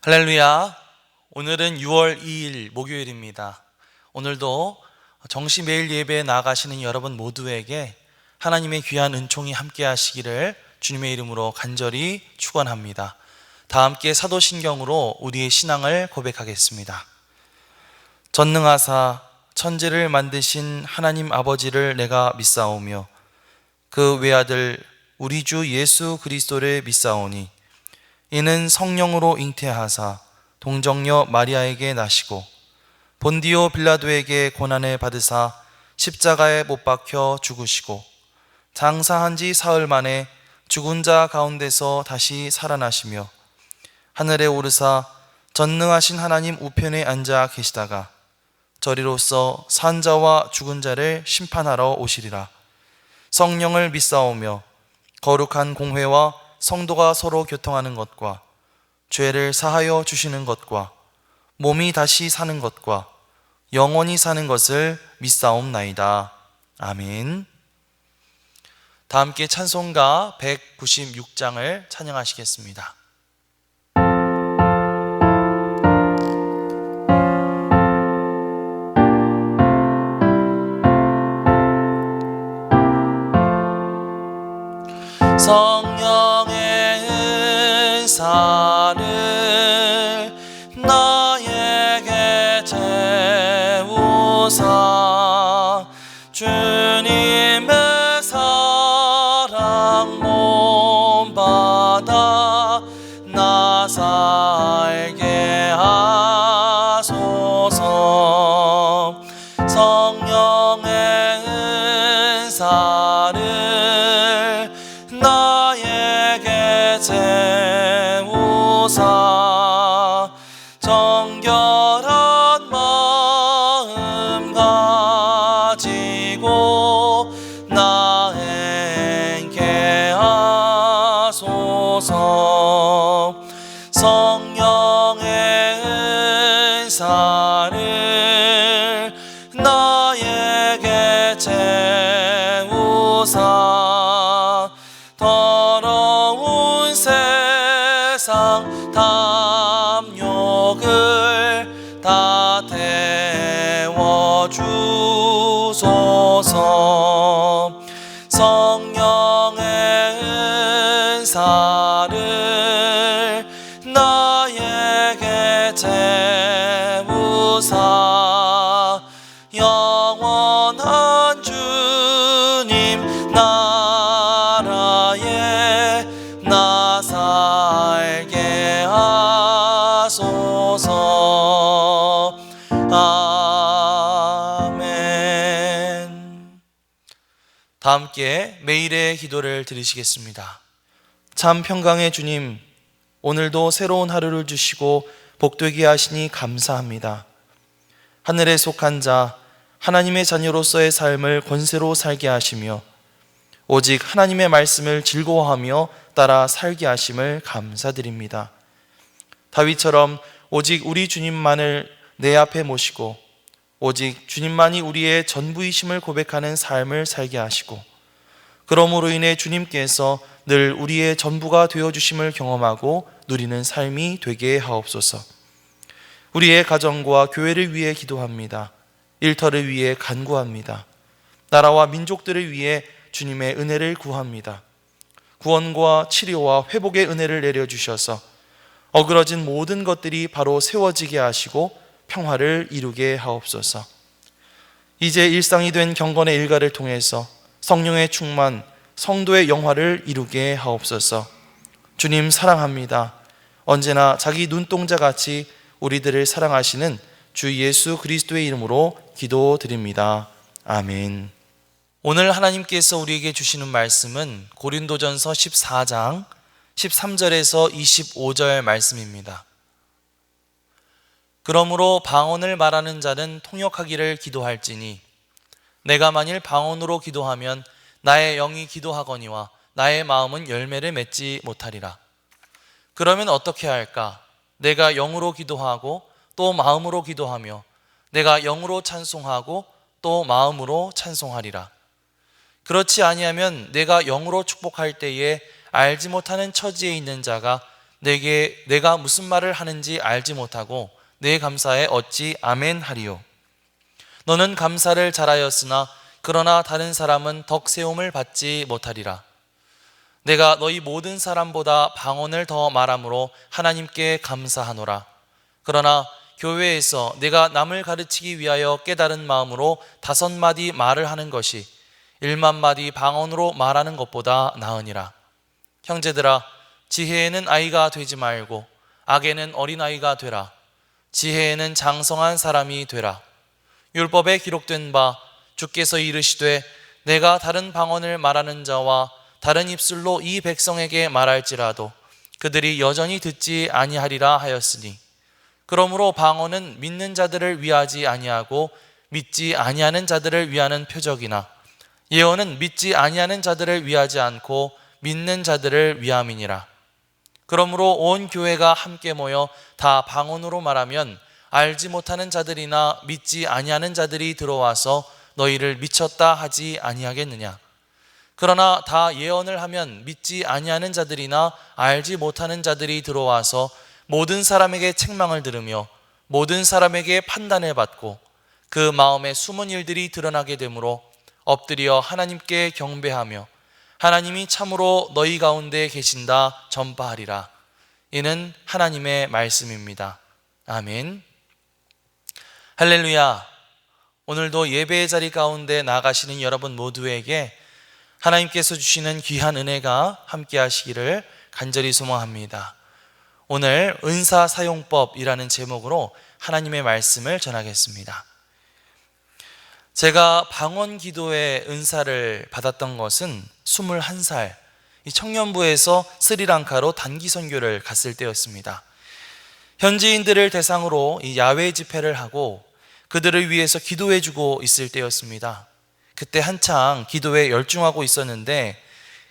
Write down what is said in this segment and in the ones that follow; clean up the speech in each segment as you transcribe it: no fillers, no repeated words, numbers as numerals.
할렐루야. 오늘은 6월 2일 목요일입니다. 오늘도 정시 매일 예배에 나아가시는 여러분 모두에게 하나님의 귀한 은총이 함께 하시기를 주님의 이름으로 간절히 축원합니다. 다 함께 사도신경으로 우리의 신앙을 고백하겠습니다. 전능하사 천지를 만드신 하나님 아버지를 내가 믿사오며 그 외아들 우리 주 예수 그리스도를 믿사오니 이는 성령으로 잉태하사 동정녀 마리아에게 나시고 본디오 빌라도에게 고난을 받으사 십자가에 못 박혀 죽으시고 장사한 지 사흘 만에 죽은 자 가운데서 다시 살아나시며 하늘에 오르사 전능하신 하나님 우편에 앉아 계시다가 저리로서 산 자와 죽은 자를 심판하러 오시리라. 성령을 믿사오며 거룩한 공회와 성도가 서로 교통하는 것과 죄를 사하여 주시는 것과 몸이 다시 사는 것과 영원히 사는 것을 믿사옵나이다. 아멘. 다 함께 찬송가 196장을 찬양하시겠습니다. 성령의 은사를 나에게 채우사 주님의 사랑 몸받아 나 살게 하소서. 성령의 은사를 나에게 채우사 정결한 마음 가지고 나 행케 하소서. 성령의 은사를 나에게 채우사 더러운 세상 담욕을 다 태워주소서. 성령의 은사를 나에게 채우사 영원한 주님 나라에 나 살게 하소서. 아멘. 다 함께 매일의 기도를 드리시겠습니다. 참 평강의 주님, 오늘도 새로운 하루를 주시고 복되게 하시니 감사합니다. 하늘에 속한 자 하나님의 자녀로서의 삶을 권세로 살게 하시며 오직 하나님의 말씀을 즐거워하며 따라 살게 하심을 감사드립니다. 다윗처럼 오직 우리 주님만을 내 앞에 모시고 오직 주님만이 우리의 전부이심을 고백하는 삶을 살게 하시고 그러므로 인해 주님께서 늘 우리의 전부가 되어주심을 경험하고 누리는 삶이 되게 하옵소서. 우리의 가정과 교회를 위해 기도합니다. 일터를 위해 간구합니다. 나라와 민족들을 위해 주님의 은혜를 구합니다. 구원과 치료와 회복의 은혜를 내려주셔서 어그러진 모든 것들이 바로 세워지게 하시고 평화를 이루게 하옵소서. 이제 일상이 된 경건의 일가를 통해서 성령의 충만, 성도의 영화를 이루게 하옵소서. 주님 사랑합니다. 언제나 자기 눈동자같이 우리들을 사랑하시는 주 예수 그리스도의 이름으로 기도드립니다. 아멘. 오늘 하나님께서 우리에게 주시는 말씀은 고린도전서 14장 13절에서 25절 말씀입니다. 그러므로 방언을 말하는 자는 통역하기를 기도할지니 내가 만일 방언으로 기도하면 나의 영이 기도하거니와 나의 마음은 열매를 맺지 못하리라. 그러면 어떻게 할까? 내가 영으로 기도하고 또 마음으로 기도하며 내가 영으로 찬송하고 또 마음으로 찬송하리라. 그렇지 아니하면 내가 영으로 축복할 때에 알지 못하는 처지에 있는 자가 내가 무슨 말을 하는지 알지 못하고 내 감사에 어찌 아멘 하리요. 너는 감사를 잘하였으나 그러나 다른 사람은 덕세움을 받지 못하리라. 내가 너희 모든 사람보다 방언을 더 말함으로 하나님께 감사하노라. 그러나 교회에서 내가 남을 가르치기 위하여 깨달은 마음으로 5마디 말을 하는 것이 1만마디 방언으로 말하는 것보다 나으니라. 형제들아, 지혜에는 아이가 되지 말고 악에는 어린아이가 되라. 지혜에는 장성한 사람이 되라. 율법에 기록된 바 주께서 이르시되 내가 다른 방언을 말하는 자와 다른 입술로 이 백성에게 말할지라도 그들이 여전히 듣지 아니하리라 하였으니, 그러므로 방언은 믿는 자들을 위하지 아니하고 믿지 아니하는 자들을 위하는 표적이나 예언은 믿지 아니하는 자들을 위하지 않고 믿는 자들을 위함이니라. 그러므로 온 교회가 함께 모여 다 방언으로 말하면 알지 못하는 자들이나 믿지 아니하는 자들이 들어와서 너희를 미쳤다 하지 아니하겠느냐. 그러나 다 예언을 하면 믿지 아니하는 자들이나 알지 못하는 자들이 들어와서 모든 사람에게 책망을 들으며 모든 사람에게 판단을 받고 그 마음에 숨은 일들이 드러나게 되므로 엎드려 하나님께 경배하며 하나님이 참으로 너희 가운데 계신다 전파하리라. 이는 하나님의 말씀입니다. 아멘. 할렐루야. 오늘도 예배의 자리 가운데 나가시는 여러분 모두에게 하나님께서 주시는 귀한 은혜가 함께 하시기를 간절히 소망합니다. 오늘 은사 사용법이라는 제목으로 하나님의 말씀을 전하겠습니다. 제가 방언 기도의 은사를 받았던 것은 21살, 청년부에서 스리랑카로 단기 선교를 갔을 때였습니다. 현지인들을 대상으로 이 야외 집회를 하고 그들을 위해서 기도해주고 있을 때였습니다. 그때 한창 기도에 열중하고 있었는데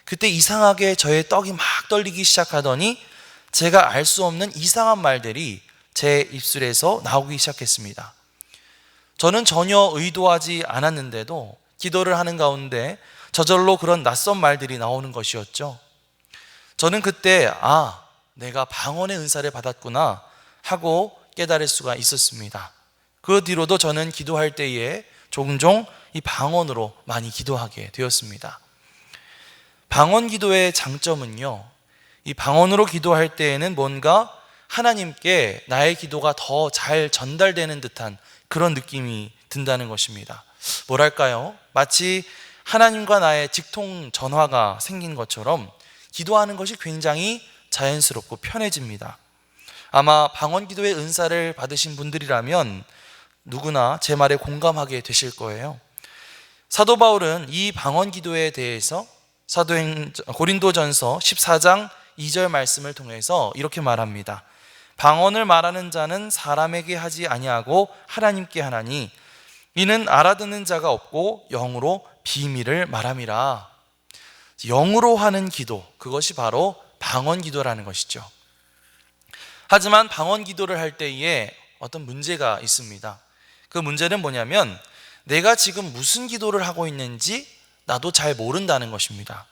그때 이상하게 저의 떡이 막 떨리기 시작하더니 제가 알 수 없는 이상한 말들이 제 입술에서 나오기 시작했습니다. 저는 전혀 의도하지 않았는데도 기도를 하는 가운데 저절로 그런 낯선 말들이 나오는 것이었죠. 저는 그때 내가 방언의 은사를 받았구나 하고 깨달을 수가 있었습니다. 그 뒤로도 저는 기도할 때에 종종 이 방언으로 많이 기도하게 되었습니다. 방언 기도의 장점은요, 이 방언으로 기도할 때에는 뭔가 하나님께 나의 기도가 더 잘 전달되는 듯한 그런 느낌이 든다는 것입니다. 뭐랄까요? 마치 하나님과 나의 직통 전화가 생긴 것처럼 기도하는 것이 굉장히 자연스럽고 편해집니다. 아마 방언 기도의 은사를 받으신 분들이라면 누구나 제 말에 공감하게 되실 거예요. 사도 바울은 이 방언 기도에 대해서 고린도전서 14장 2절 말씀을 통해서 이렇게 말합니다. 방언을 말하는 자는 사람에게 하지 아니하고 하나님께 하나니 이는 알아듣는 자가 없고 영으로 비밀을 말함이라. 영으로 하는 기도, 그것이 바로 방언 기도라는 것이죠. 하지만 방언 기도를 할 때에 어떤 문제가 있습니다. 그 문제는 뭐냐면 내가 지금 무슨 기도를 하고 있는지 나도 잘 모른다는 것입니다.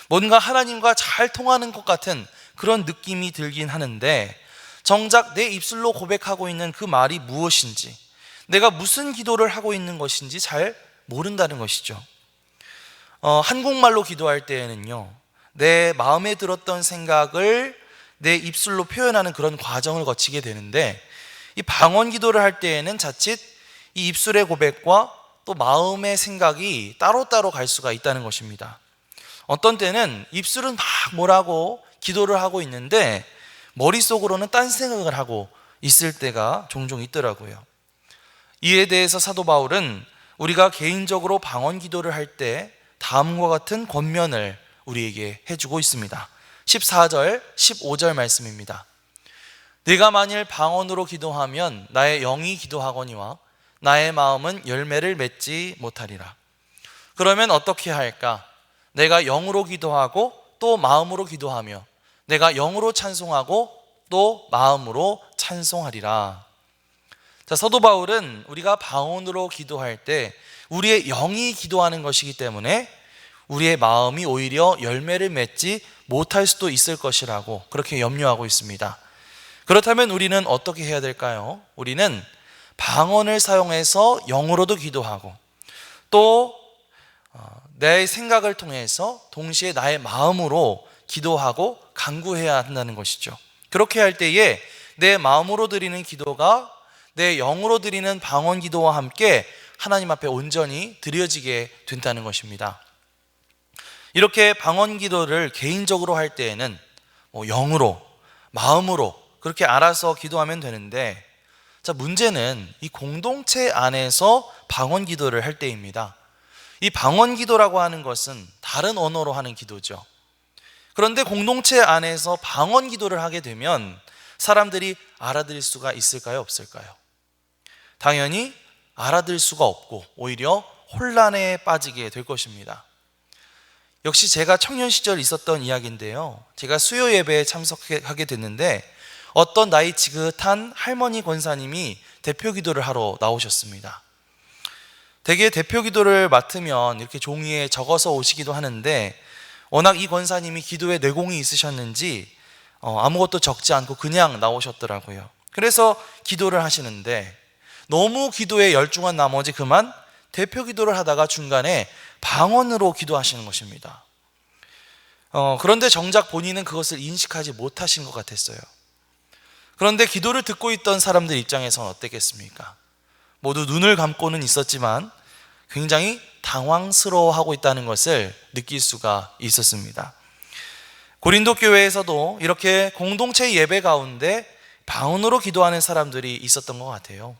뭔가 하나님과 잘 통하는 것 같은 그런 느낌이 들긴 하는데 정작 내 입술로 고백하고 있는 그 말이 무엇인지, 내가 무슨 기도를 하고 있는 것인지 잘 모른다는 것이죠. 한국말로 기도할 때에는요, 내 마음에 들었던 생각을 내 입술로 표현하는 그런 과정을 거치게 되는데 이 방언 기도를 할 때에는 자칫 이 입술의 고백과 또 마음의 생각이 따로따로 갈 수가 있다는 것입니다. 어떤 때는 입술은 막 뭐라고 기도를 하고 있는데 머릿속으로는 딴 생각을 하고 있을 때가 종종 있더라고요. 이에 대해서 사도 바울은 우리가 개인적으로 방언 기도를 할 때 다음과 같은 권면을 우리에게 해주고 있습니다. 14절, 15절 말씀입니다. 네가 만일 방언으로 기도하면 나의 영이 기도하거니와 나의 마음은 열매를 맺지 못하리라. 그러면 어떻게 할까? 내가 영으로 기도하고 또 마음으로 기도하며 내가 영으로 찬송하고 또 마음으로 찬송하리라. 자, 사도 바울은 우리가 방언으로 기도할 때 우리의 영이 기도하는 것이기 때문에 우리의 마음이 오히려 열매를 맺지 못할 수도 있을 것이라고 그렇게 염려하고 있습니다. 그렇다면 우리는 어떻게 해야 될까요? 우리는 방언을 사용해서 영으로도 기도하고 또 내 생각을 통해서 동시에 나의 마음으로 기도하고 간구해야 한다는 것이죠. 그렇게 할 때에 내 마음으로 드리는 기도가 내 영으로 드리는 방언 기도와 함께 하나님 앞에 온전히 드려지게 된다는 것입니다. 이렇게 방언 기도를 개인적으로 할 때에는 영으로, 마음으로 그렇게 알아서 기도하면 되는데, 자, 문제는 이 공동체 안에서 방언 기도를 할 때입니다. 이 방언 기도라고 하는 것은 다른 언어로 하는 기도죠. 그런데 공동체 안에서 방언 기도를 하게 되면 사람들이 알아들을 수가 있을까요? 없을까요? 당연히 알아들 수가 없고 오히려 혼란에 빠지게 될 것입니다. 역시 제가 청년 시절 있었던 이야기인데요. 제가 수요 예배에 참석하게 됐는데 어떤 나이 지긋한 할머니 권사님이 대표 기도를 하러 나오셨습니다. 대개 대표 기도를 맡으면 이렇게 종이에 적어서 오시기도 하는데 워낙 이 권사님이 기도에 내공이 있으셨는지 아무것도 적지 않고 그냥 나오셨더라고요. 그래서 기도를 하시는데 너무 기도에 열중한 나머지 그만 대표 기도를 하다가 중간에 방언으로 기도하시는 것입니다. 그런데 정작 본인은 그것을 인식하지 못하신 것 같았어요. 그런데 기도를 듣고 있던 사람들 입장에서는 어땠겠습니까? 모두 눈을 감고는 있었지만 굉장히 당황스러워하고 있다는 것을 느낄 수가 있었습니다. 고린도 교회에서도 이렇게 공동체 예배 가운데 방언으로 기도하는 사람들이 있었던 것 같아요.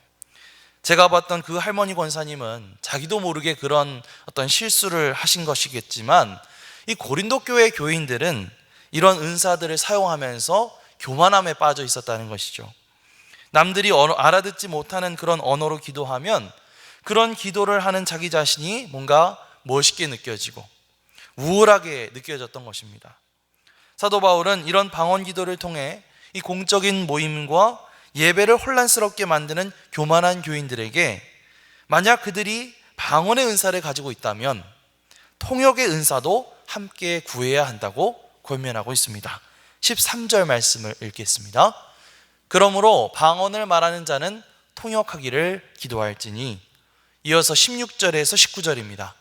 제가 봤던 그 할머니 권사님은 자기도 모르게 그런 어떤 실수를 하신 것이겠지만 이 고린도 교회 교인들은 이런 은사들을 사용하면서 교만함에 빠져 있었다는 것이죠. 남들이 알아듣지 못하는 그런 언어로 기도하면 그런 기도를 하는 자기 자신이 뭔가 멋있게 느껴지고 우월하게 느껴졌던 것입니다. 사도 바울은 이런 방언 기도를 통해 이 공적인 모임과 예배를 혼란스럽게 만드는 교만한 교인들에게 만약 그들이 방언의 은사를 가지고 있다면 통역의 은사도 함께 구해야 한다고 권면하고 있습니다. 13절 말씀을 읽겠습니다. 그러므로 방언을 말하는 자는 통역하기를 기도할지니, 이어서 16절에서 19절입니다.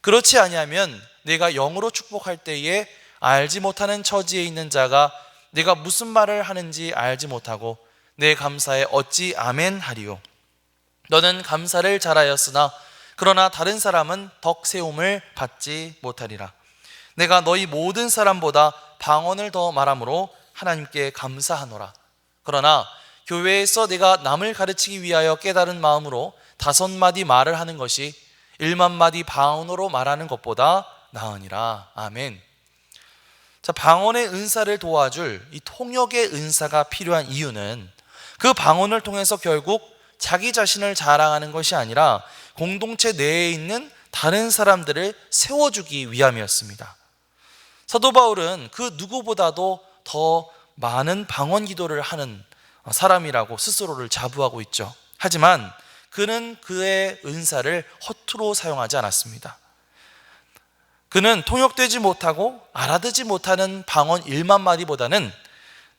그렇지 아니하면 내가 영으로 축복할 때에 알지 못하는 처지에 있는 자가 내가 무슨 말을 하는지 알지 못하고 내 감사에 어찌 아멘 하리요. 너는 감사를 잘하였으나 그러나 다른 사람은 덕 세움을 받지 못하리라. 내가 너희 모든 사람보다 방언을 더 말함으로 하나님께 감사하노라. 그러나 교회에서 내가 남을 가르치기 위하여 깨달은 마음으로 5마디 말을 하는 것이 1만마디 방언으로 말하는 것보다 나으니라. 아멘. 자, 방언의 은사를 도와줄 이 통역의 은사가 필요한 이유는 그 방언을 통해서 결국 자기 자신을 자랑하는 것이 아니라 공동체 내에 있는 다른 사람들을 세워주기 위함이었습니다. 사도 바울은 그 누구보다도 더 많은 방언 기도를 하는 사람이라고 스스로를 자부하고 있죠. 하지만 그는 그의 은사를 허투루 사용하지 않았습니다. 그는 통역되지 못하고 알아듣지 못하는 방언 1만 마디보다는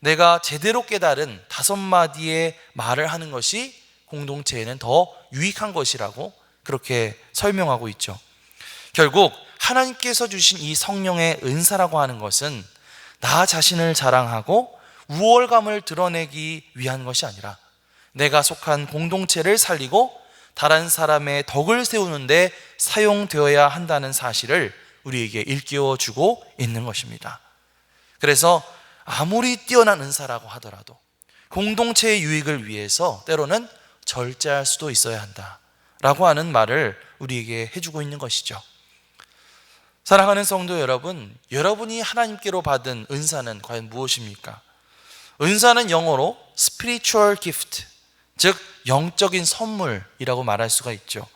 내가 제대로 깨달은 5마디의 말을 하는 것이 공동체에는 더 유익한 것이라고 그렇게 설명하고 있죠. 결국 하나님께서 주신 이 성령의 은사라고 하는 것은 나 자신을 자랑하고 우월감을 드러내기 위한 것이 아니라 내가 속한 공동체를 살리고 다른 사람의 덕을 세우는 데 사용되어야 한다는 사실을 우리에게 일깨워 주고 있는 것입니다. 그래서 아무리 뛰어난 은사라고 하더라도 공동체의 유익을 위해서 때로는 절제할 수도 있어야 한다라고 하는 말을 우리에게 해주고 있는 것이죠. 사랑하는 성도 여러분, 여러분이 하나님께로 받은 은사는 과연 무엇입니까? 은사는 영어로 spiritual gift, 즉 영적인 선물이라고 말할 수가 있죠.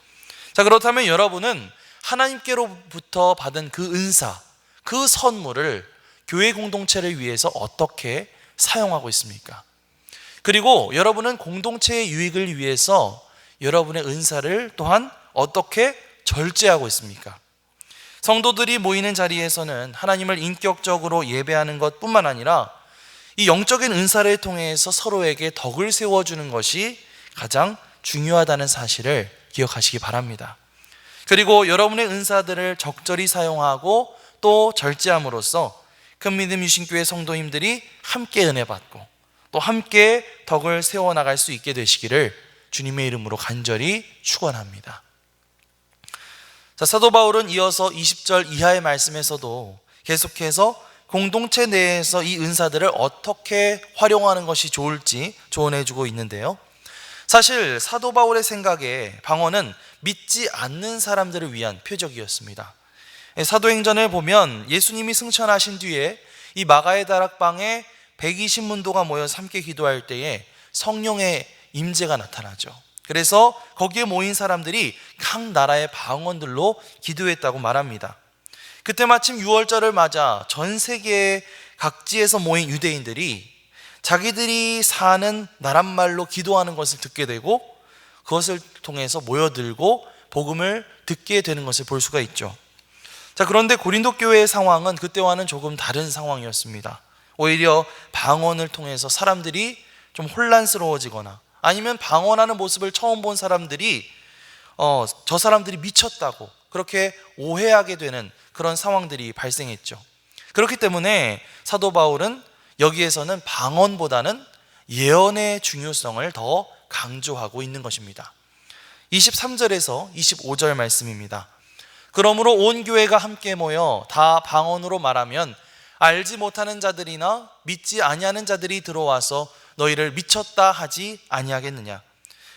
자, 그렇다면 여러분은 하나님께로부터 받은 그 은사, 그 선물을 교회 공동체를 위해서 어떻게 사용하고 있습니까? 그리고 여러분은 공동체의 유익을 위해서 여러분의 은사를 또한 어떻게 절제하고 있습니까? 성도들이 모이는 자리에서는 하나님을 인격적으로 예배하는 것뿐만 아니라 이 영적인 은사를 통해서 서로에게 덕을 세워주는 것이 가장 중요하다는 사실을 기억하시기 바랍니다. 그리고 여러분의 은사들을 적절히 사용하고 또 절제함으로써 큰 믿음 유신교회 성도님들이 함께 은혜 받고 또 함께 덕을 세워나갈 수 있게 되시기를 주님의 이름으로 간절히 축원합니다. 자, 사도 바울은 이어서 20절 이하의 말씀에서도 계속해서 공동체 내에서 이 은사들을 어떻게 활용하는 것이 좋을지 조언해주고 있는데요. 사실 사도 바울의 생각에 방언은 믿지 않는 사람들을 위한 표적이었습니다. 사도행전을 보면 예수님이 승천하신 뒤에 이 마가의 다락방에 120문도가 모여서 함께 기도할 때에 성령의 임재가 나타나죠. 그래서 거기에 모인 사람들이 각 나라의 방언들로 기도했다고 말합니다. 그때 마침 6월절을 맞아 전 세계 각지에서 모인 유대인들이 자기들이 사는 나랏말로 기도하는 것을 듣게 되고 그것을 통해서 모여들고 복음을 듣게 되는 것을 볼 수가 있죠. 자, 그런데 고린도 교회의 상황은 그때와는 조금 다른 상황이었습니다. 오히려 방언을 통해서 사람들이 좀 혼란스러워지거나 아니면 방언하는 모습을 처음 본 사람들이 저 사람들이 미쳤다고 그렇게 오해하게 되는 그런 상황들이 발생했죠. 그렇기 때문에 사도 바울은 여기에서는 방언보다는 예언의 중요성을 더 강조하고 있는 것입니다. 23절에서 25절 말씀입니다. 그러므로 온 교회가 함께 모여 다 방언으로 말하면 알지 못하는 자들이나 믿지 아니하는 자들이 들어와서 너희를 미쳤다 하지 아니하겠느냐.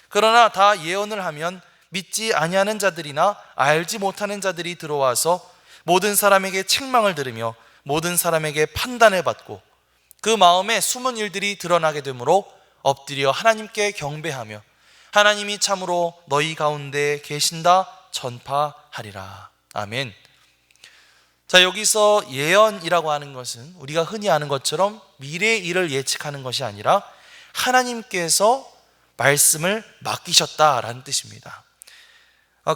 그러나 다 예언을 하면 믿지 아니하는 자들이나 알지 못하는 자들이 들어와서 모든 사람에게 책망을 들으며 모든 사람에게 판단을 받고 그 마음에 숨은 일들이 드러나게 되므로 엎드려 하나님께 경배하며 하나님이 참으로 너희 가운데 계신다 전파하리라. 아멘. 자, 여기서 예언이라고 하는 것은 우리가 흔히 아는 것처럼 미래의 일을 예측하는 것이 아니라 하나님께서 말씀을 맡기셨다라는 뜻입니다.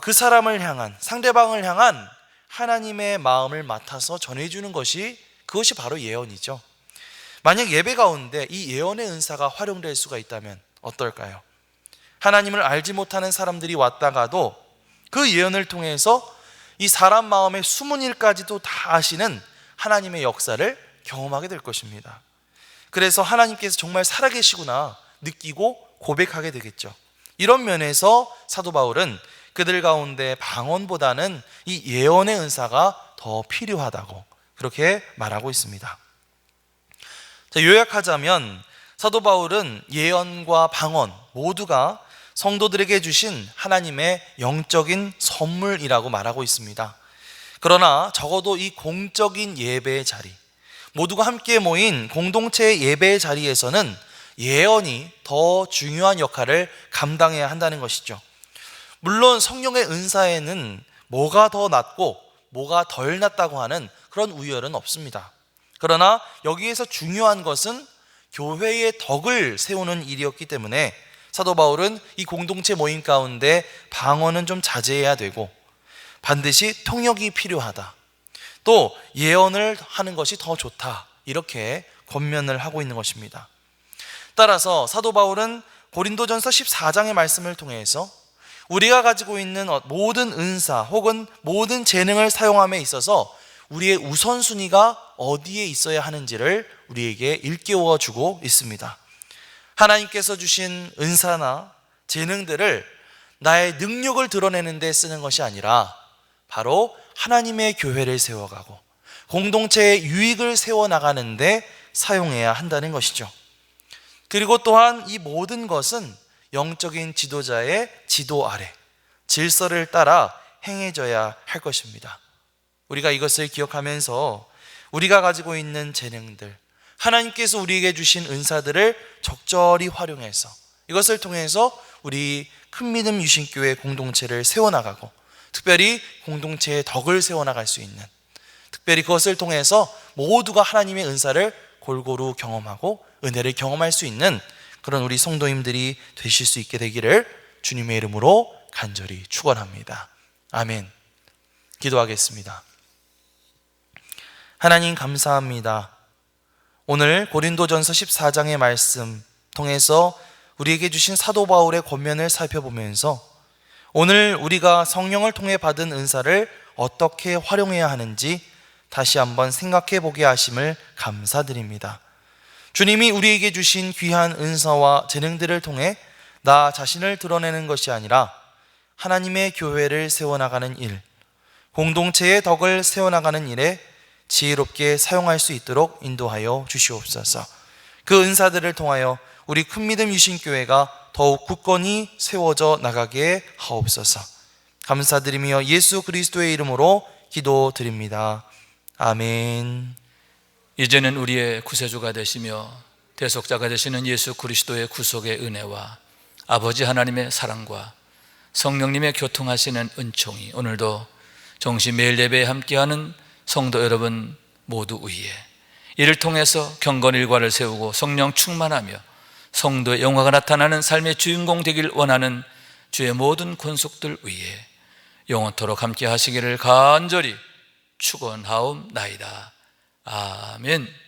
그 사람을 향한, 상대방을 향한 하나님의 마음을 맡아서 전해주는 것이 그것이 바로 예언이죠. 만약 예배 가운데 이 예언의 은사가 활용될 수가 있다면 어떨까요? 하나님을 알지 못하는 사람들이 왔다가도 그 예언을 통해서 이 사람 마음의 숨은 일까지도 다 아시는 하나님의 역사를 경험하게 될 것입니다. 그래서 하나님께서 정말 살아계시구나 느끼고 고백하게 되겠죠. 이런 면에서 사도 바울은 그들 가운데 방언보다는 이 예언의 은사가 더 필요하다고 그렇게 말하고 있습니다. 자, 요약하자면 사도 바울은 예언과 방언 모두가 성도들에게 주신 하나님의 영적인 선물이라고 말하고 있습니다. 그러나 적어도 이 공적인 예배의 자리, 모두가 함께 모인 공동체의 예배의 자리에서는 예언이 더 중요한 역할을 감당해야 한다는 것이죠. 물론 성령의 은사에는 뭐가 더 낫고 뭐가 덜 낫다고 하는 그런 우열은 없습니다. 그러나 여기에서 중요한 것은 교회의 덕을 세우는 일이었기 때문에 사도 바울은 이 공동체 모임 가운데 방언은 좀 자제해야 되고 반드시 통역이 필요하다. 또 예언을 하는 것이 더 좋다. 이렇게 권면을 하고 있는 것입니다. 따라서 사도 바울은 고린도전서 14장의 말씀을 통해서 우리가 가지고 있는 모든 은사 혹은 모든 재능을 사용함에 있어서 우리의 우선순위가 어디에 있어야 하는지를 우리에게 일깨워 주고 있습니다. 하나님께서 주신 은사나 재능들을 나의 능력을 드러내는 데 쓰는 것이 아니라 바로 하나님의 교회를 세워가고 공동체의 유익을 세워나가는 데 사용해야 한다는 것이죠. 그리고 또한 이 모든 것은 영적인 지도자의 지도 아래 질서를 따라 행해져야 할 것입니다. 우리가 이것을 기억하면서 우리가 가지고 있는 재능들, 하나님께서 우리에게 주신 은사들을 적절히 활용해서 이것을 통해서 우리 큰 믿음 유신교회 공동체를 세워나가고 특별히 공동체의 덕을 세워나갈 수 있는, 특별히 그것을 통해서 모두가 하나님의 은사를 골고루 경험하고 은혜를 경험할 수 있는 그런 우리 성도님들이 되실 수 있게 되기를 주님의 이름으로 간절히 축원합니다. 아멘. 기도하겠습니다. 하나님 감사합니다. 오늘 고린도전서 14장의 말씀 통해서 우리에게 주신 사도 바울의 권면을 살펴보면서 오늘 우리가 성령을 통해 받은 은사를 어떻게 활용해야 하는지 다시 한번 생각해 보게 하심을 감사드립니다. 주님이 우리에게 주신 귀한 은사와 재능들을 통해 나 자신을 드러내는 것이 아니라 하나님의 교회를 세워나가는 일, 공동체의 덕을 세워나가는 일에 지혜롭게 사용할 수 있도록 인도하여 주시옵소서. 그 은사들을 통하여 우리 큰믿음 유신교회가 더욱 굳건히 세워져 나가게 하옵소서. 감사드리며 예수 그리스도의 이름으로 기도드립니다. 아멘. 이제는 우리의 구세주가 되시며 대속자가 되시는 예수 그리스도의 구속의 은혜와 아버지 하나님의 사랑과 성령님의 교통하시는 은총이 오늘도 정시 매일 예배에 함께하는 성도 여러분 모두 위에, 이를 통해서 경건 일과를 세우고 성령 충만하며 성도의 영화가 나타나는 삶의 주인공 되길 원하는 주의 모든 권속들 위에 영원토록 함께 하시기를 간절히 축원하옵나이다. 아멘.